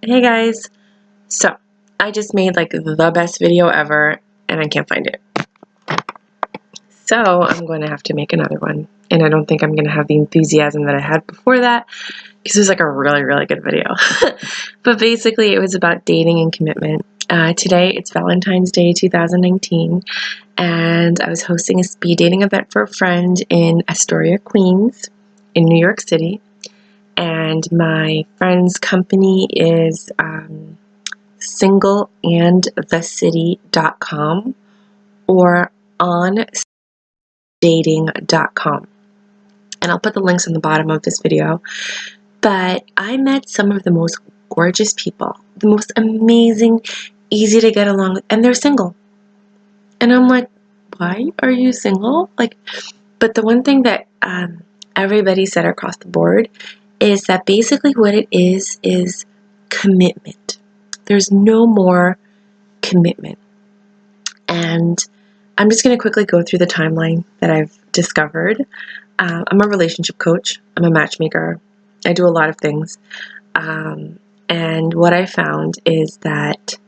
Hey guys, so I just made like the best video ever and I can't find it. So I'm going to have to make another one. And I don't think I'm going to have the enthusiasm that I had before that because it was like a really, really good video. But basically it was about dating and commitment. Today it's Valentine's Day 2019 and I was hosting a speed dating event for a friend in Astoria, Queens in New York City. And my friend's company is singleandthecity.com or ondating.com. And I'll put the links on the bottom of this video. But I met some of the most gorgeous people, the most amazing, easy to get along with, and they're single. And I'm like, why are you single? But the one thing that everybody said across the board is that basically what it is commitment. There's no more commitment. And I'm just going to quickly go through the timeline that I've discovered. I'm a relationship coach. I'm a matchmaker. I do a lot of things. And what I found is that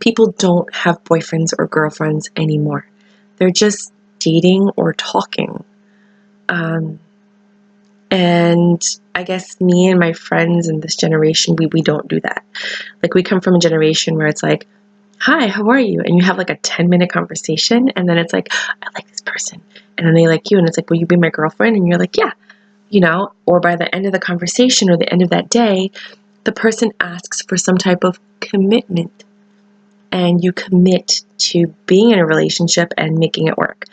people don't have boyfriends or girlfriends anymore. They're just dating or talking. And I guess me and my friends in this generation, we don't do that. Like, we come from a generation where it's like, hi, how are you? And you have like a 10-minute conversation, and then it's like, I like this person. And then they like you, and it's like, will you be my girlfriend? And you're like, yeah. Or by the end of the conversation or the end of that day, the person asks for some type of commitment. And you commit to being in a relationship and making it work.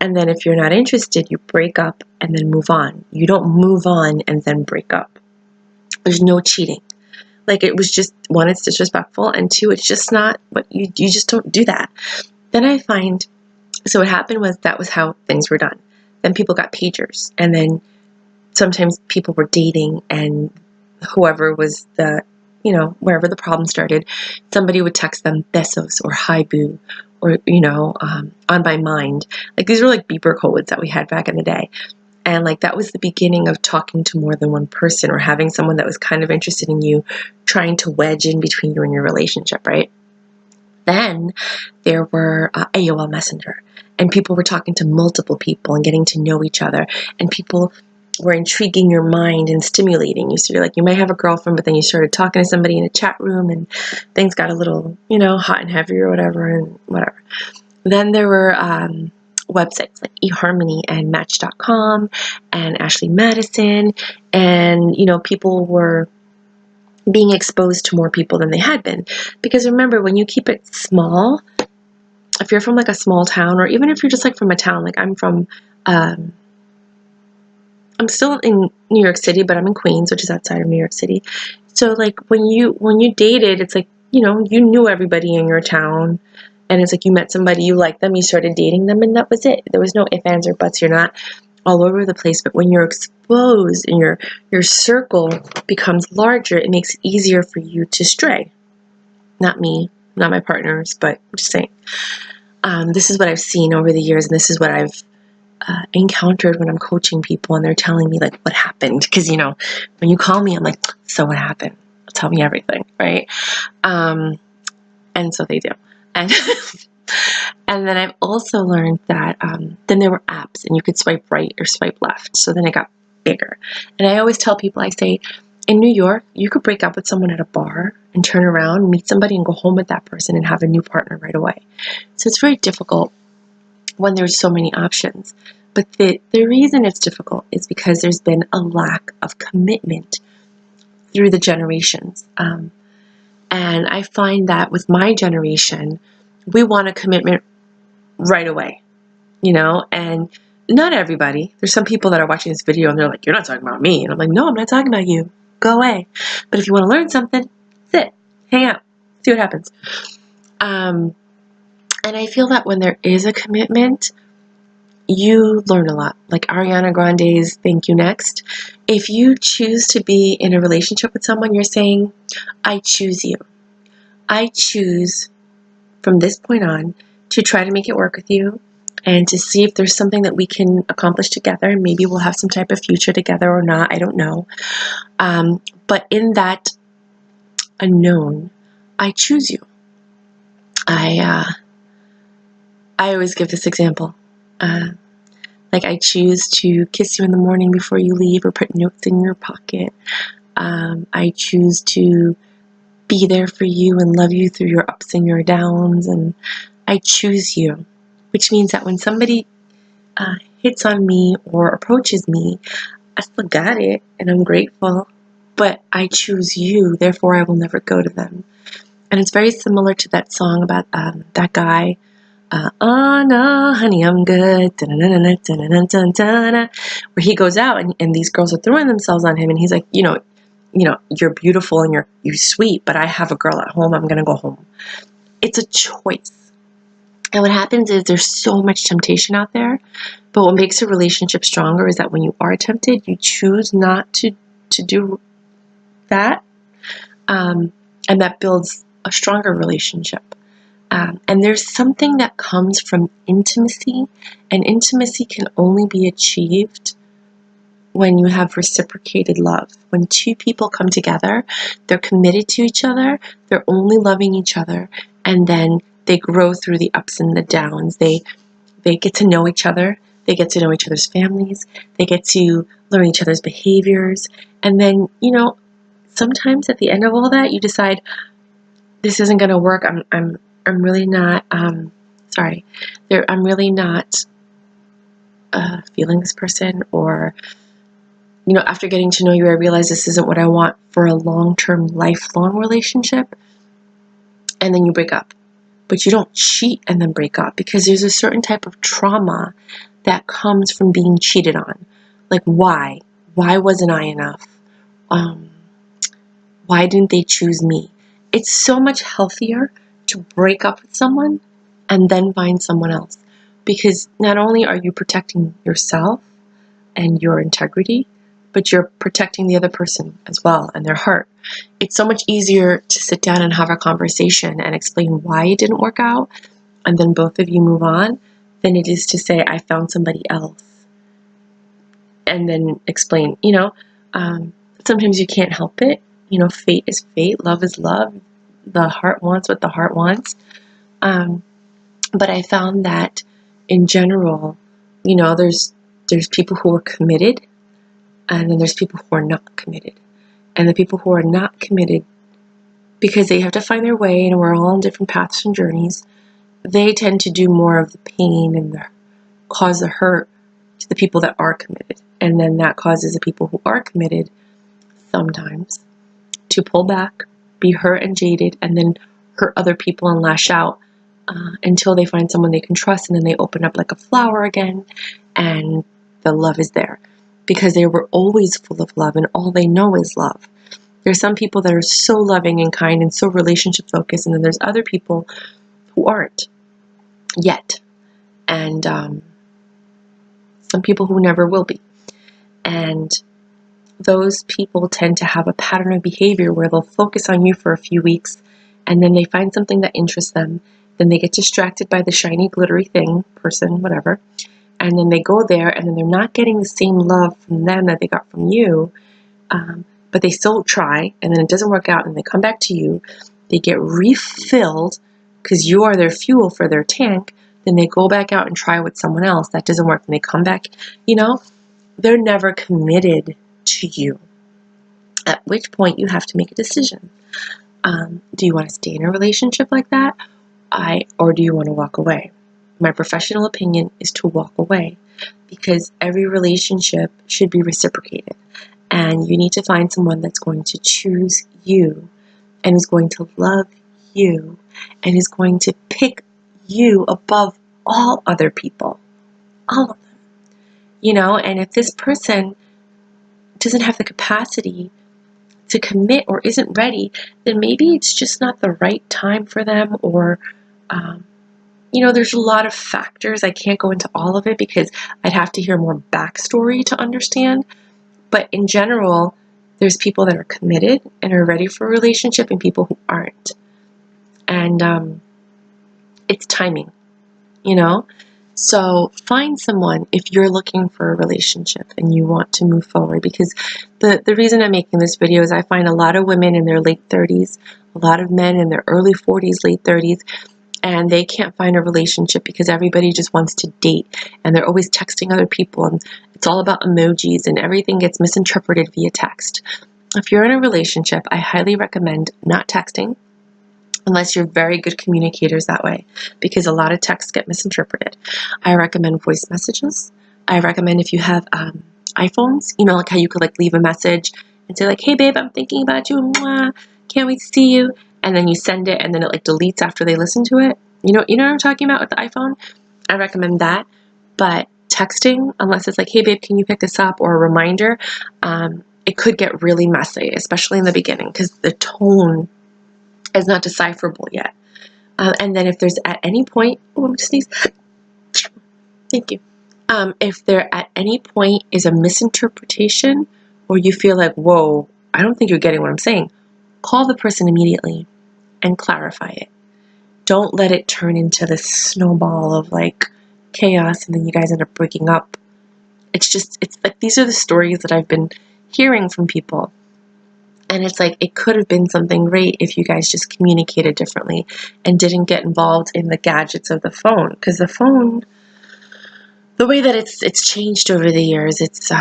And then if you're not interested, you break up and then move on. You don't move on and then break up. There's no cheating. Like, it was just, one, it's disrespectful, and two, it's just not what you just don't do that. Then I find, so what happened was that was how things were done. Then people got pagers, and then sometimes people were dating, and whoever was wherever the problem started, somebody would text them besos or hi boo or, on my mind. Like, these were like beeper codes that we had back in the day. And like, that was the beginning of talking to more than one person or having someone that was kind of interested in you, trying to wedge in between you and your relationship, right? Then there were AOL Messenger, and people were talking to multiple people and getting to know each other, and people were intriguing your mind and stimulating you. So you're like, you might have a girlfriend, but then you started talking to somebody in a chat room and things got a little, hot and heavy or whatever and whatever. Then there were websites like eHarmony and Match.com and Ashley Madison, and people were being exposed to more people than they had been. Because remember, when you keep it small, if you're from like a small town, or even if you're just like from a town, like I'm from I'm still in New York City, but I'm in Queens, which is outside of New York City. So like when you dated, it's like, you knew everybody in your town, and it's like you met somebody, you liked them, you started dating them, and that was it. There was no ifs, ands, or buts. You're not all over the place. But when you're exposed and your circle becomes larger, it makes it easier for you to stray. Not me, not my partners, but I'm just saying. This is what I've seen over the years, and this is what I've encountered when I'm coaching people and they're telling me like what happened. Because when you call me, I'm like, so what happened? Tell me everything, right? And so they do. And and then I've also learned that then there were apps, and you could swipe right or swipe left. So then it got bigger. And I always tell people, I say, in New York, you could break up with someone at a bar and turn around, meet somebody, and go home with that person and have a new partner right away. So it's very difficult when there's so many options. But the reason it's difficult is because there's been a lack of commitment through the generations. And I find that with my generation, we want a commitment right away, and not everybody. There's some people that are watching this video and they're like, you're not talking about me. And I'm like, no, I'm not talking about you. Go away. But if you want to learn something, sit, hang out, see what happens. And I feel that when there is a commitment, you learn a lot. Like Ariana Grande's Thank You Next. If you choose to be in a relationship with someone, you're saying, I choose you. I choose from this point on to try to make it work with you and to see if there's something that we can accomplish together. Maybe we'll have some type of future together or not. I don't know. But in that unknown, I choose you. I always give this example. Like, I choose to kiss you in the morning before you leave or put notes in your pocket. I choose to be there for you and love you through your ups and your downs. And I choose you, which means that when somebody hits on me or approaches me, I still got it and I'm grateful, but I choose you, therefore I will never go to them. And it's very similar to that song about that guy, oh no, honey, I'm good, where he goes out and these girls are throwing themselves on him, and he's like, you're beautiful and you're sweet, but I have a girl at home, I'm gonna go home. It's a choice. And what happens is there's so much temptation out there, but what makes a relationship stronger is that when you are tempted, you choose not to do that, and that builds a stronger relationship. And there's something that comes from intimacy, and intimacy can only be achieved when you have reciprocated love. When two people come together, they're committed to each other, they're only loving each other, and then they grow through the ups and the downs. They get to know each other, they get to know each other's families, they get to learn each other's behaviors, and then, sometimes at the end of all that, you decide, this isn't going to work. I'm really not, I'm really not feeling this person, or, after getting to know you, I realize this isn't what I want for a long-term, lifelong relationship, and then you break up. But you don't cheat and then break up, because there's a certain type of trauma that comes from being cheated on. Like, why? Why wasn't I enough? Why didn't they choose me? It's so much healthier to break up with someone and then find someone else, because not only are you protecting yourself and your integrity, but you're protecting the other person as well and their heart. It's so much easier to sit down and have a conversation and explain why it didn't work out, and then both of you move on, than it is to say, I found somebody else, and then explain. Sometimes you can't help it. Fate is fate, love is love. The heart wants what the heart wants. But I found that in general, there's people who are committed, and then there's people who are not committed. And the people who are not committed, because they have to find their way, and we're all on different paths and journeys, they tend to do more of the pain and cause the hurt to the people that are committed. And then that causes the people who are committed sometimes to pull back, be hurt and jaded, and then hurt other people and lash out until they find someone they can trust, and then they open up like a flower again, and the love is there. Because they were always full of love, and all they know is love. There's some people that are so loving and kind and so relationship focused, and then there's other people who aren't yet. And some people who never will be. And those people tend to have a pattern of behavior where they'll focus on you for a few weeks, and then they find something that interests them. Then they get distracted by the shiny, glittery thing, person, whatever. And then they go there, and then they're not getting the same love from them that they got from you, but they still try, and then it doesn't work out, and they come back to you. They get refilled because you are their fuel for their tank. Then they go back out and try with someone else. That doesn't work, and they come back. They're never committed to you, at which point you have to make a decision. Do you want to stay in a relationship like that, or do you want to walk away? My professional opinion is to walk away, because every relationship should be reciprocated, and you need to find someone that's going to choose you, and is going to love you, and is going to pick you above all other people, all of them. And if this person doesn't have the capacity to commit or isn't ready, then maybe it's just not the right time for them, or there's a lot of factors. I can't go into all of it because I'd have to hear more backstory to understand. But in general, there's people that are committed and are ready for a relationship, and people who aren't. And it's timing, So find someone if you're looking for a relationship and you want to move forward, because the reason I'm making this video is I find a lot of women in their late 30s, a lot of men in their early 40s, late 30s, and they can't find a relationship because everybody just wants to date and they're always texting other people and it's all about emojis and everything gets misinterpreted via text. If you're in a relationship, I highly recommend not texting unless you're very good communicators that way, because a lot of texts get misinterpreted. I recommend voice messages. I recommend if you have iPhones, you know, like how you could like leave a message and say like, hey babe, I'm thinking about you, mwah, can't wait to see you, and then you send it and then it like deletes after they listen to it. You know what I'm talking about with the iPhone? I recommend that. But texting, unless it's like, hey babe, can you pick this up, or a reminder, it could get really messy, especially in the beginning, because the tone is not decipherable yet. And then if there's at any point, oh, I'm just sneeze. Thank you. If there at any point is a misinterpretation, or you feel like, whoa, I don't think you're getting what I'm saying, call the person immediately and clarify it. Don't let it turn into this snowball of like chaos and then you guys end up breaking up. It's like these are the stories that I've been hearing from people. And it's like, it could have been something great if you guys just communicated differently and didn't get involved in the gadgets of the phone. Because the phone, the way that it's changed over the years, it's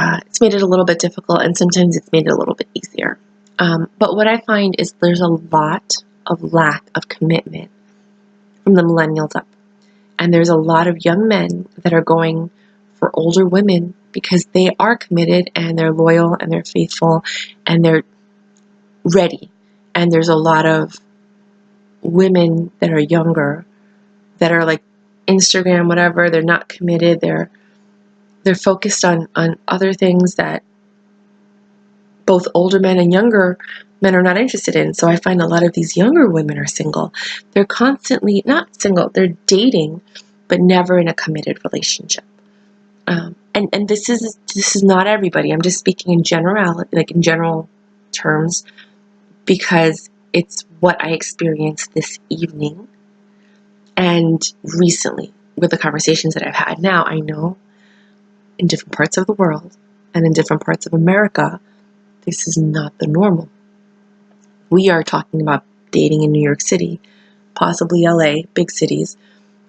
made it a little bit difficult, and sometimes it's made it a little bit easier. But what I find is there's a lot of lack of commitment from the millennials up. And there's a lot of young men that are going for older women because they are committed and they're loyal and they're faithful and they're ready. And there's a lot of women that are younger that are like Instagram, whatever, they're not committed, they're focused on other things that both older men and younger men are not interested in. So I find a lot of these younger women are single. They're constantly not single, they're dating, but never in a committed relationship. And this is not everybody. I'm just speaking in general, like in general terms, because it's what I experienced this evening and recently with the conversations that I've had. Now I know in different parts of the world and in different parts of America, this is not the normal. We are talking about dating in New York City, possibly LA, big cities,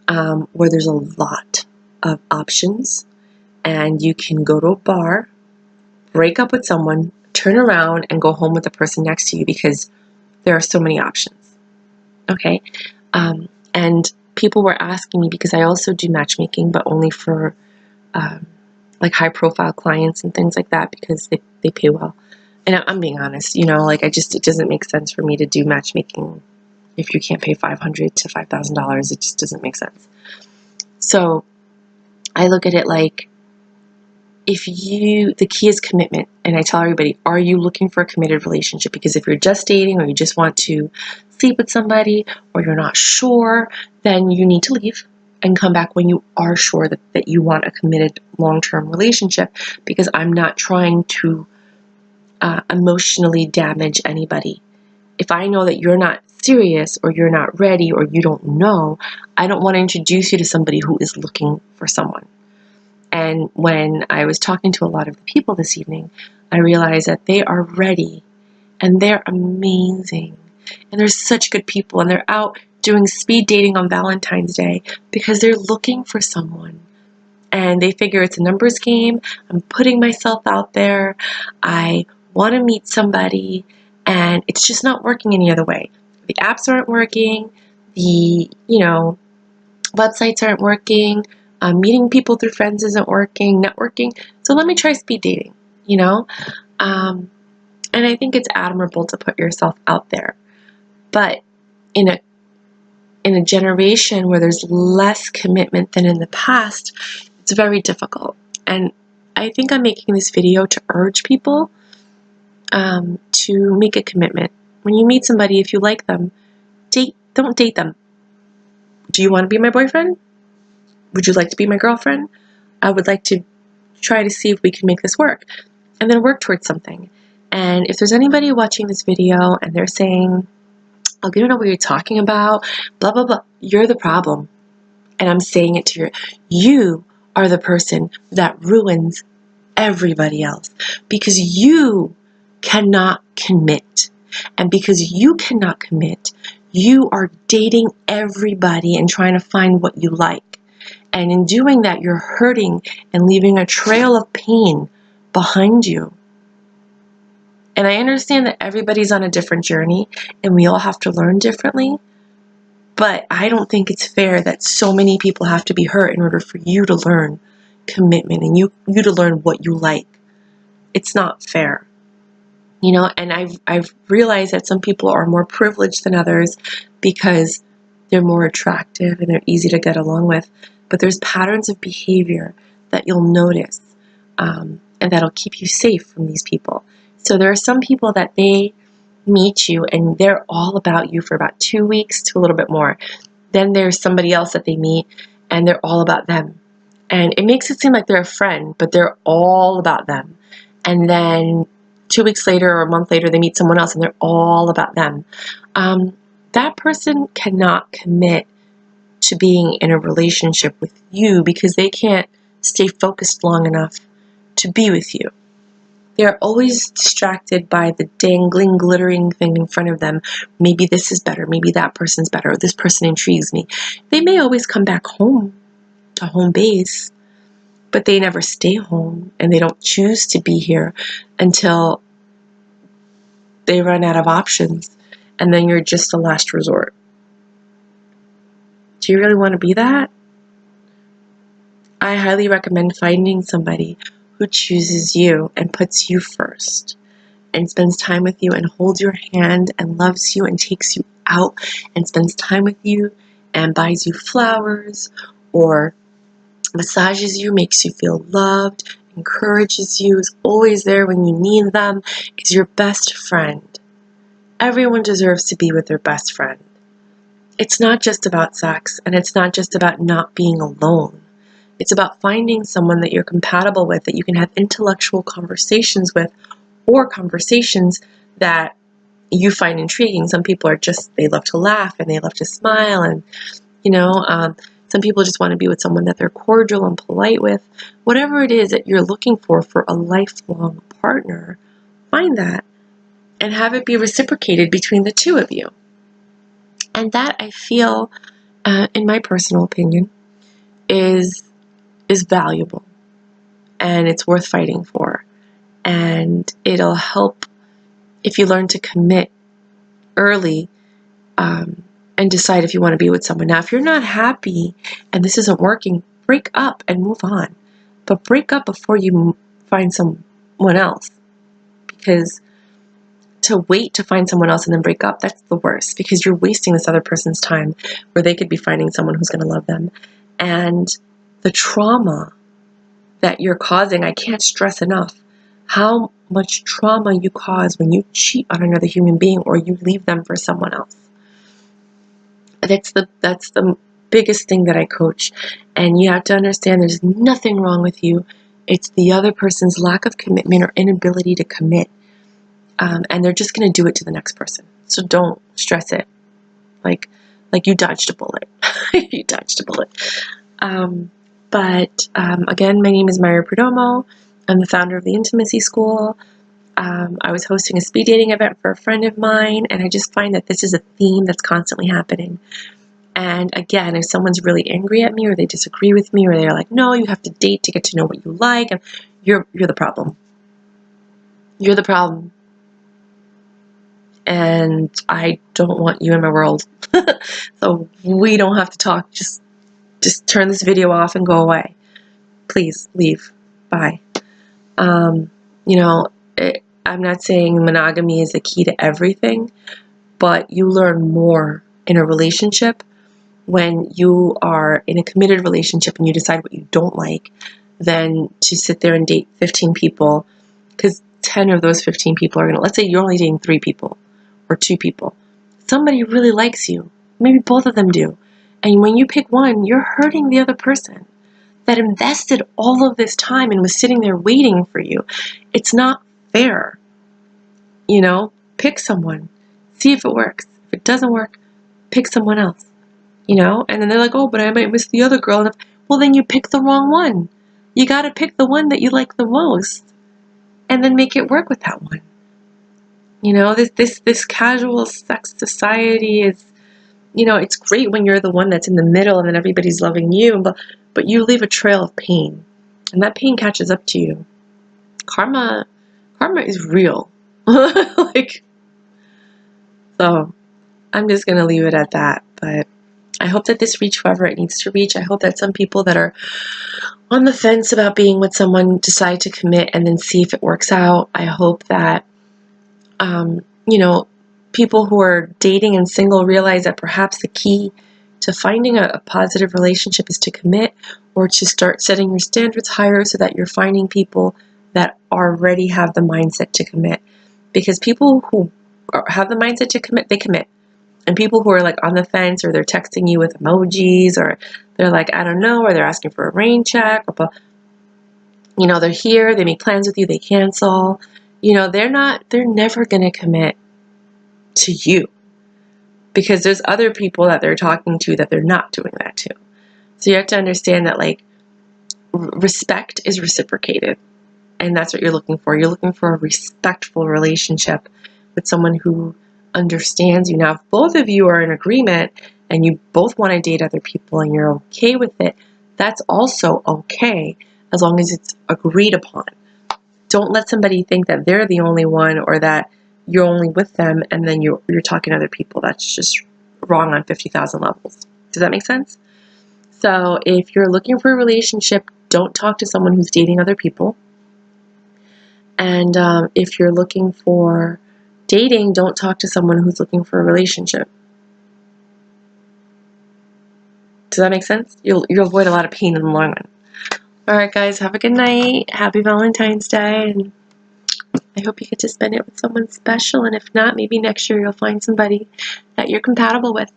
where there's a lot of options, and you can go to a bar, break up with someone, turn around and go home with the person next to you because there are so many options. Okay? And people were asking me, because I also do matchmaking, but only for like high profile clients and things like that, because they pay well. And I'm being honest, you know, like it doesn't make sense for me to do matchmaking if you can't pay $500 to $5,000. It just doesn't make sense. So I look at it like, the key is commitment. And I tell everybody, are you looking for a committed relationship? Because if you're just dating, or you just want to sleep with somebody, or you're not sure, then you need to leave and come back when you are sure that you want a committed long-term relationship, because I'm not trying to emotionally damage anybody. If I know that you're not serious, or you're not ready, or you don't know, I don't want to introduce you to somebody who is looking for someone. And when I was talking to a lot of the people this evening, I realized that they are ready and they're amazing. And they're such good people, and they're out doing speed dating on Valentine's Day because they're looking for someone. And they figure it's a numbers game. I'm putting myself out there. I want to meet somebody, and it's just not working any other way. The apps aren't working. The, websites aren't working. Meeting people through friends isn't working, networking. So let me try speed dating, And I think it's admirable to put yourself out there. But in a generation where there's less commitment than in the past, it's very difficult. And I think I'm making this video to urge people to make a commitment. When you meet somebody, if you like them, don't date them. Do you want to be my boyfriend? Would you like to be my girlfriend? I would like to try to see if we can make this work, and then work towards something. And if there's anybody watching this video and they're saying, oh, you don't know what you're talking about, blah, blah, blah, you're the problem. And I'm saying it to you are the person that ruins everybody else because you cannot commit. And because you cannot commit, you are dating everybody and trying to find what you like. And in doing that, you're hurting and leaving a trail of pain behind you. And I understand that everybody's on a different journey and we all have to learn differently. But I don't think it's fair that so many people have to be hurt in order for you to learn commitment and you to learn what you like. It's not fair. You know, and I've realized that some people are more privileged than others because they're more attractive and they're easy to get along with. But there's patterns of behavior that you'll notice, and that'll keep you safe from these people. So there are some people that they meet you and they're all about you for about 2 weeks to a little bit more. Then there's somebody else that they meet and they're all about them. And it makes it seem like they're a friend, but they're all about them. And then 2 weeks later or a month later, they meet someone else and they're all about them. That person cannot commit to being in a relationship with you because they can't stay focused long enough to be with you. They're always distracted by the dangling, glittering thing in front of them. Maybe this is better. Maybe that person's better. Or this person intrigues me. They may always come back home to home base, but they never stay home and they don't choose to be here until they run out of options. And then you're just the last resort. Do you really want to be that? I highly recommend finding somebody who chooses you and puts you first and spends time with you and holds your hand and loves you and takes you out and spends time with you and buys you flowers or massages you, makes you feel loved, encourages you, is always there when you need them, is your best friend. Everyone deserves to be with their best friend. It's not just about sex, and it's not just about not being alone. It's about finding someone that you're compatible with, that you can have intellectual conversations with, or conversations that you find intriguing. Some people are just, they love to laugh and they love to smile, and some people just want to be with someone that they're cordial and polite with. Whatever it is that you're looking for a lifelong partner, find that and have it be reciprocated between the two of you. And that, I feel, in my personal opinion, is valuable and it's worth fighting for. And it'll help if you learn to commit early and decide if you want to be with someone. Now, if you're not happy and this isn't working, break up and move on. But break up before you find someone else. Because to wait to find someone else and then break up, that's the worst. Because you're wasting this other person's time where they could be finding someone who's going to love them. And the trauma that you're causing, I can't stress enough how much trauma you cause when you cheat on another human being or you leave them for someone else. That's the biggest thing that I coach. And you have to understand there's nothing wrong with you. It's the other person's lack of commitment or inability to commit. And they're just going to do it to the next person. So don't stress it. Like you dodged a bullet. You dodged a bullet. But again, my name is Myra Perdomo. I'm the founder of the Intimacy School. I was hosting a speed dating event for a friend of mine, and I just find that this is a theme that's constantly happening. And again, if someone's really angry at me or they disagree with me or they're like, no, you have to date to get to know what you like, and you're the problem. You're the problem. And I don't want you in my world. So we don't have to talk. Just turn this video off and go away. Please leave. Bye. I'm not saying monogamy is the key to everything, but you learn more in a relationship when you are in a committed relationship and you decide what you don't like than to sit there and date 15 people, because 10 of those 15 people are going to, let's say you're only dating 3 people or 2 people. Somebody really likes you. Maybe both of them do. And when you pick one, you're hurting the other person that invested all of this time and was sitting there waiting for you. It's not fair. Pick someone. See if it works. If it doesn't work, pick someone else. you know? And then they're like, oh, but I might miss the other girl. And well, then you pick the wrong one. You got to pick the one that you like the most and then make it work with that one. You know, this casual sex society is, you know, it's great when you're the one that's in the middle and then everybody's loving you, but you leave a trail of pain, and that pain catches up to you. Karma is real. Like, so I'm just gonna leave it at that. But I hope that this reached whoever it needs to reach. I hope that some people that are on the fence about being with someone decide to commit and then see if it works out. I hope that you know, people who are dating and single realize that perhaps the key to finding a positive relationship is to commit, or to start setting your standards higher so that you're finding people that already have the mindset to commit. Because people who have the mindset to commit, they commit. And people who are like on the fence, or they're texting you with emojis, or they're like, I don't know, or they're asking for a rain check, or, you know, they're here, they make plans with you, they cancel. You know, they're never going to commit to you, because there's other people that they're talking to that they're not doing that to. So you have to understand that, like, respect is reciprocated, and that's what you're looking for. You're looking for a respectful relationship with someone who understands you. Now, if both of you are in agreement and you both want to date other people and you're okay with it, that's also okay, as long as it's agreed upon. Don't let somebody think that they're the only one, or that you're only with them and then you're talking to other people. That's just wrong on 50,000 levels. Does that make sense? So if you're looking for a relationship, don't talk to someone who's dating other people. And if you're looking for dating, don't talk to someone who's looking for a relationship. Does that make sense? You'll avoid a lot of pain in the long run. All right, guys, have a good night. Happy Valentine's Day. And I hope you get to spend it with someone special. And if not, maybe next year you'll find somebody that you're compatible with.